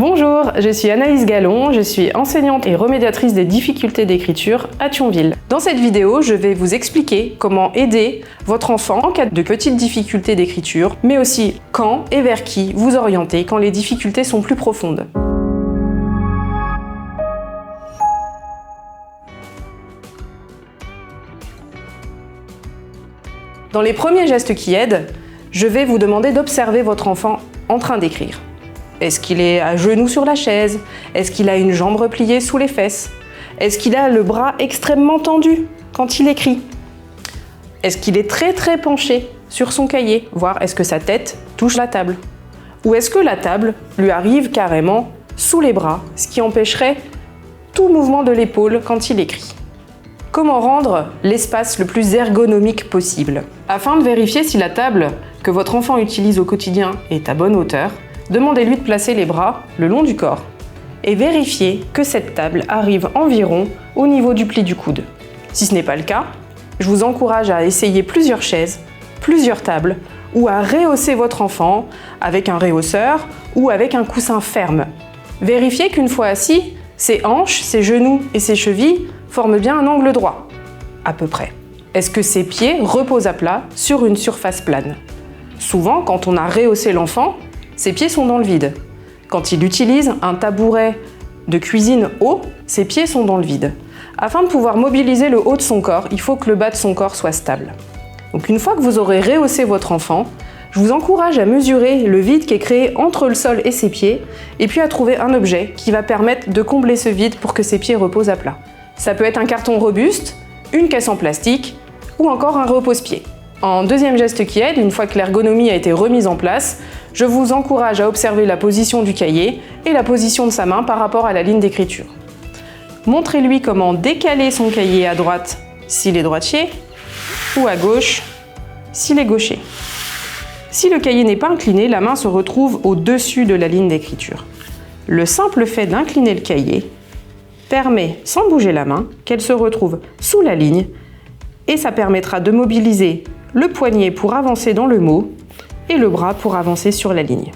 Bonjour, je suis Anaïs Gallon, je suis enseignante et remédiatrice des difficultés d'écriture à Thionville. Dans cette vidéo, je vais vous expliquer comment aider votre enfant en cas de petites difficultés d'écriture, mais aussi quand et vers qui vous orienter quand les difficultés sont plus profondes. Dans les premiers gestes qui aident, je vais vous demander d'observer votre enfant en train d'écrire. Est-ce qu'il est à genoux sur la chaise? Est-ce qu'il a une jambe repliée sous les fesses? Est-ce qu'il a le bras extrêmement tendu quand il écrit? Est-ce qu'il est très penché sur son cahier? Voire est-ce que sa tête touche la table? Ou est-ce que la table lui arrive carrément sous les bras, ce qui empêcherait tout mouvement de l'épaule quand il écrit? Comment rendre l'espace le plus ergonomique possible? Afin de vérifier si la table que votre enfant utilise au quotidien est à bonne hauteur, demandez-lui de placer les bras le long du corps et vérifiez que cette table arrive environ au niveau du pli du coude. Si ce n'est pas le cas, je vous encourage à essayer plusieurs chaises, plusieurs tables ou à rehausser votre enfant avec un rehausseur ou avec un coussin ferme. Vérifiez qu'une fois assis, ses hanches, ses genoux et ses chevilles forment bien un angle droit, à peu près. Est-ce que ses pieds reposent à plat sur une surface plane? Souvent, quand on a rehaussé l'enfant, ses pieds sont dans le vide. Quand il utilise un tabouret de cuisine haut, ses pieds sont dans le vide. Afin de pouvoir mobiliser le haut de son corps, il faut que le bas de son corps soit stable. Donc une fois que vous aurez rehaussé votre enfant, je vous encourage à mesurer le vide qui est créé entre le sol et ses pieds, et puis à trouver un objet qui va permettre de combler ce vide pour que ses pieds reposent à plat. Ça peut être un carton robuste, une caisse en plastique, ou encore un repose-pied. En deuxième geste qui aide, une fois que l'ergonomie a été remise en place, je vous encourage à observer la position du cahier et la position de sa main par rapport à la ligne d'écriture. Montrez-lui comment décaler son cahier à droite s'il est droitier ou à gauche s'il est gaucher. Si le cahier n'est pas incliné, la main se retrouve au-dessus de la ligne d'écriture. Le simple fait d'incliner le cahier permet, sans bouger la main, qu'elle se retrouve sous la ligne et ça permettra de mobiliser le poignet pour avancer dans le mot et le bras pour avancer sur la ligne.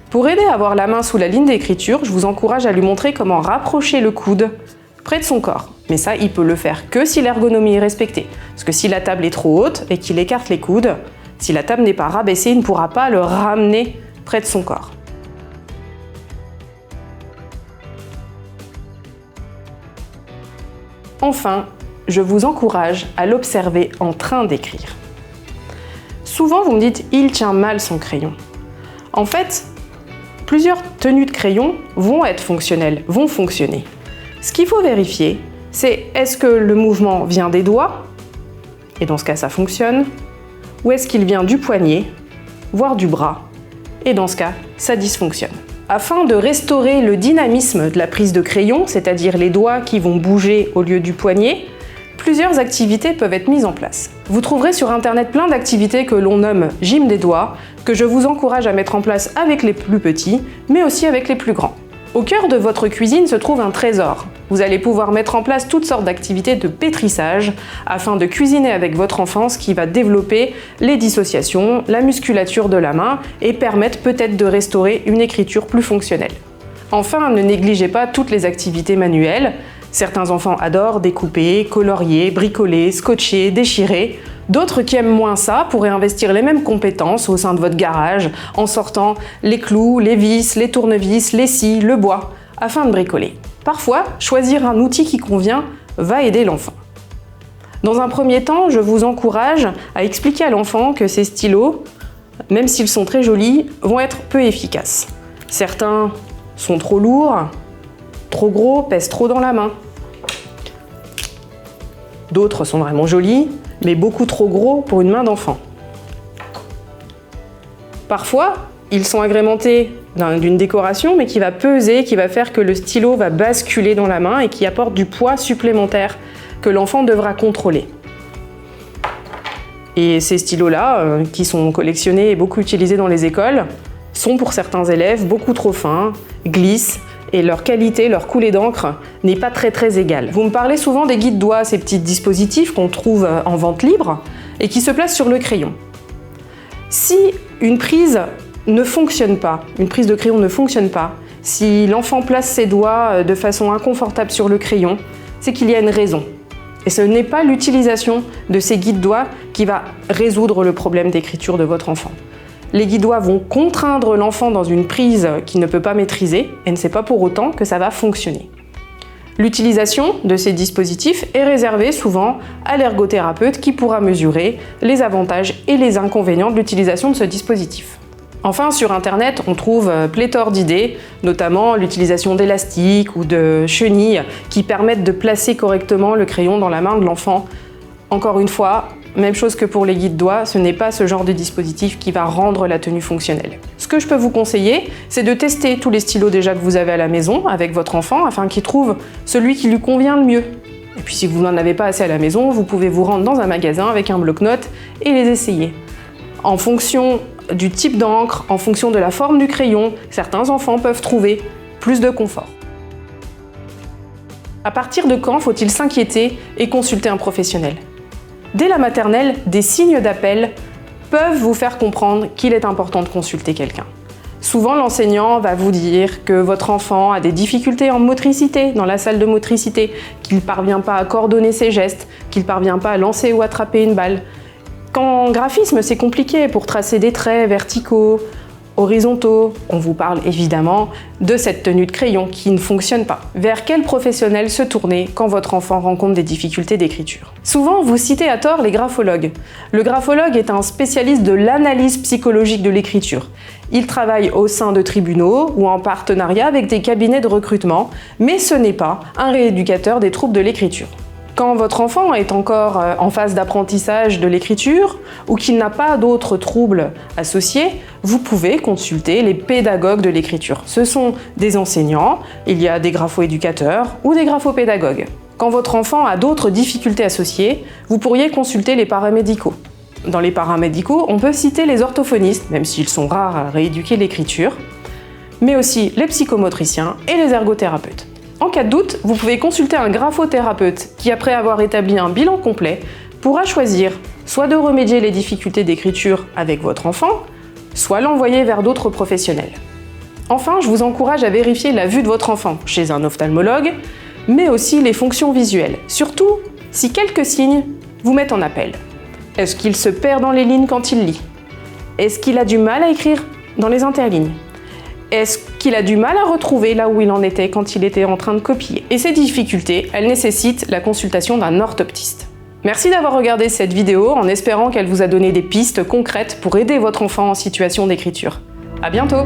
Pour aider à avoir la main sous la ligne d'écriture, je vous encourage à lui montrer comment rapprocher le coude près de son corps. Mais ça, il peut le faire que si l'ergonomie est respectée. Parce que si la table est trop haute et qu'il écarte les coudes, si la table n'est pas rabaissée, il ne pourra pas le ramener près de son corps. Enfin, je vous encourage à l'observer en train d'écrire. Souvent, vous me dites « il tient mal son crayon ». En fait, plusieurs tenues de crayon vont être fonctionnelles, vont fonctionner. Ce qu'il faut vérifier, c'est est-ce que le mouvement vient des doigts, et dans ce cas ça fonctionne, ou est-ce qu'il vient du poignet, voire du bras, et dans ce cas ça dysfonctionne. Afin de restaurer le dynamisme de la prise de crayon, c'est-à-dire les doigts qui vont bouger au lieu du poignet, plusieurs activités peuvent être mises en place. Vous trouverez sur internet plein d'activités que l'on nomme gym des doigts, que je vous encourage à mettre en place avec les plus petits, mais aussi avec les plus grands. Au cœur de votre cuisine se trouve un trésor. Vous allez pouvoir mettre en place toutes sortes d'activités de pétrissage afin de cuisiner avec votre enfant, ce qui va développer les dissociations, la musculature de la main et permettre peut-être de restaurer une écriture plus fonctionnelle. Enfin, ne négligez pas toutes les activités manuelles. Certains enfants adorent découper, colorier, bricoler, scotcher, déchirer. D'autres qui aiment moins ça pourraient investir les mêmes compétences au sein de votre garage en sortant les clous, les vis, les tournevis, les scies, le bois, afin de bricoler. Parfois, choisir un outil qui convient va aider l'enfant. Dans un premier temps, je vous encourage à expliquer à l'enfant que ces stylos, même s'ils sont très jolis, vont être peu efficaces. Certains sont trop lourds, trop gros, pèsent trop dans la main. D'autres sont vraiment jolis, mais beaucoup trop gros pour une main d'enfant. Parfois, ils sont agrémentés d'une décoration, mais qui va peser, qui va faire que le stylo va basculer dans la main et qui apporte du poids supplémentaire que l'enfant devra contrôler. Et ces stylos-là, qui sont collectionnés et beaucoup utilisés dans les écoles, sont pour certains élèves beaucoup trop fins, glissent, et leur qualité, leur coulée d'encre n'est pas très égale. Vous me parlez souvent des guides doigts, ces petits dispositifs qu'on trouve en vente libre et qui se placent sur le crayon. Si une prise ne fonctionne pas, une prise de crayon ne fonctionne pas Si l'enfant place ses doigts de façon inconfortable sur le crayon, c'est qu'il y a une raison. Et ce n'est pas l'utilisation de ces guides-doigts qui va résoudre le problème d'écriture de votre enfant. Les guides-doigts vont contraindre l'enfant dans une prise qu'il ne peut pas maîtriser, et ne c'est pas pour autant que ça va fonctionner. L'utilisation de ces dispositifs est réservée souvent à l'ergothérapeute qui pourra mesurer les avantages et les inconvénients de l'utilisation de ce dispositif. Enfin, sur Internet, on trouve pléthore d'idées, notamment l'utilisation d'élastiques ou de chenilles qui permettent de placer correctement le crayon dans la main de l'enfant. Encore une fois, même chose que pour les guides-doigts, ce n'est pas ce genre de dispositif qui va rendre la tenue fonctionnelle. Ce que je peux vous conseiller, c'est de tester tous les stylos déjà que vous avez à la maison avec votre enfant afin qu'il trouve celui qui lui convient le mieux. Et puis si vous n'en avez pas assez à la maison, vous pouvez vous rendre dans un magasin avec un bloc-notes et les essayer. En fonction du type d'encre, en fonction de la forme du crayon, certains enfants peuvent trouver plus de confort. À partir de quand faut-il s'inquiéter et consulter un professionnel ? Dès la maternelle, des signes d'appel peuvent vous faire comprendre qu'il est important de consulter quelqu'un. Souvent, l'enseignant va vous dire que votre enfant a des difficultés en motricité, dans la salle de motricité, qu'il ne parvient pas à coordonner ses gestes, qu'il ne parvient pas à lancer ou attraper une balle. Qu'en graphisme, c'est compliqué pour tracer des traits verticaux, horizontaux. On vous parle évidemment de cette tenue de crayon qui ne fonctionne pas. Vers quel professionnel se tourner quand votre enfant rencontre des difficultés d'écriture ? Souvent, vous citez à tort les graphologues. Le graphologue est un spécialiste de l'analyse psychologique de l'écriture. Il travaille au sein de tribunaux ou en partenariat avec des cabinets de recrutement, mais ce n'est pas un rééducateur des troubles de l'écriture. Quand votre enfant est encore en phase d'apprentissage de l'écriture ou qu'il n'a pas d'autres troubles associés, vous pouvez consulter les pédagogues de l'écriture. Ce sont des enseignants, il y a des grapho-éducateurs ou des graphopédagogues. Quand votre enfant a d'autres difficultés associées, vous pourriez consulter les paramédicaux. Dans les paramédicaux, on peut citer les orthophonistes, même s'ils sont rares à rééduquer l'écriture, mais aussi les psychomotriciens et les ergothérapeutes. En cas de doute, vous pouvez consulter un graphothérapeute qui, après avoir établi un bilan complet, pourra choisir soit de remédier les difficultés d'écriture avec votre enfant, soit l'envoyer vers d'autres professionnels. Enfin, je vous encourage à vérifier la vue de votre enfant chez un ophtalmologue, mais aussi les fonctions visuelles, surtout si quelques signes vous mettent en appel. Est-ce qu'il se perd dans les lignes quand il lit ? Est-ce qu'il a du mal à écrire dans les interlignes ? Est-ce qu'il a du mal à retrouver là où il en était quand il était en train de copier ? Et ces difficultés, elles nécessitent la consultation d'un orthoptiste. Merci d'avoir regardé cette vidéo en espérant qu'elle vous a donné des pistes concrètes pour aider votre enfant en situation d'écriture. À bientôt!